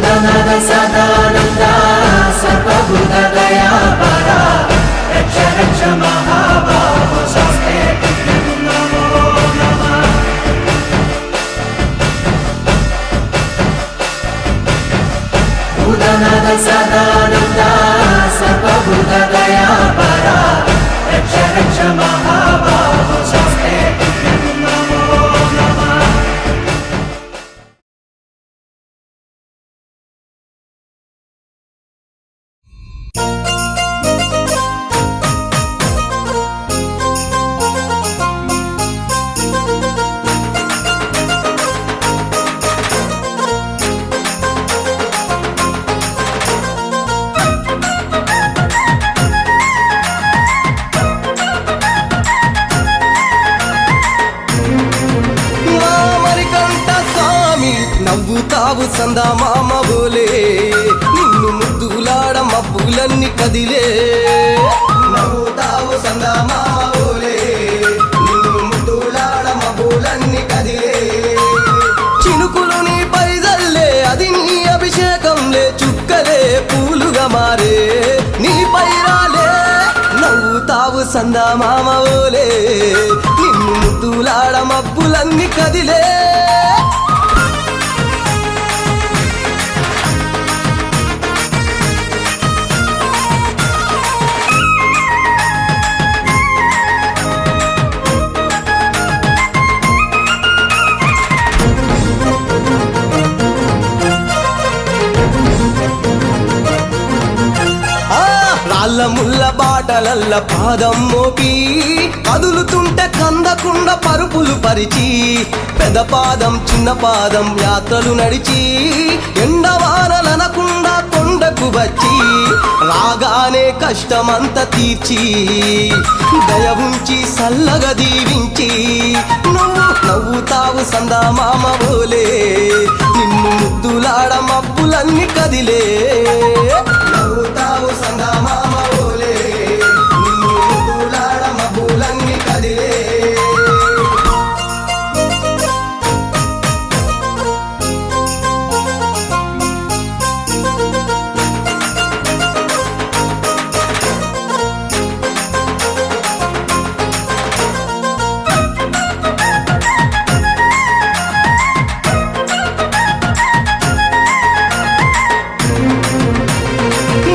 భూతనాథ సదానంద సర్వభూత దయాపరా రక్ష రక్ష మహాబాహో శాస్త్రే నమో నమః. భూతనాథ సదానంద సర్వభూత దయాపరా రక్ష రక్ష మహాబాహో శాస్త్రే నమో నమః. నవ్వుతావు సందా మామ బోలే నిన్ను ముద్దులాడ మబ్బులన్నీ కదిలే. నవ్వుతావు సందా మామ బోలే నిన్ను ముద్దులాడ మబ్బులన్నీ కదిలే. చినుకులు నీ పైదల్లే అది నీ అభిషేకంలే చుక్కలే పూలుగా మారే నీ పైరాలే. నవ్వుతావు సందా మామ బోలే నిన్ను ముద్దులాడ మబ్బులన్నీ కదిలే. రాళ్ళ ముళ్ళ బాటలల్ల పాదం మోపి కదులుతుంటే కందకుండా పరుపులు పరిచి పెద్ద పాదం చిన్న పాదం యాత్రలు నడిచి ఎండవానలనకుండా కొండకు వచ్చి రాగానే కష్టమంతా తీర్చి దయ ఉంచి సల్లగా దీవించి నువ్వు నవ్వుతావు సందా మామ బోలే నిన్ను ముద్దులాడ మబ్బులన్నీ కదిలే. నవ్వుతావు సందా మామ బోలే నిన్ను ముద్దులాడ మబ్బులన్నీ కదిలే.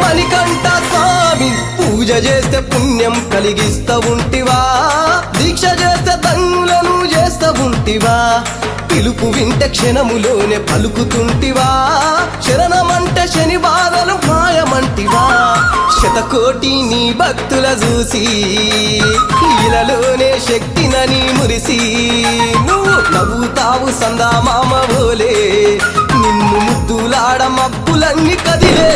మణికంఠ స్వామి పూజ చేస్తే పుణ్యం కలిగిస్తా ఉంటివా, దీక్ష చేస్తే ధన్యులను చేస్తా ఉంటివా, పిలుపు వింటే క్షణములోనే పలుకుతుంటివా, శరణమంటే శని బాధలు మాయమంటివా. శతకోటి నీ భక్తుల చూసి ఇలలోనే శక్తినని మురిసి నువ్వు నవ్వుతావు సందా మామ బోలే నిన్ను ముద్దులాడ మబ్బులన్నీ కదిలే.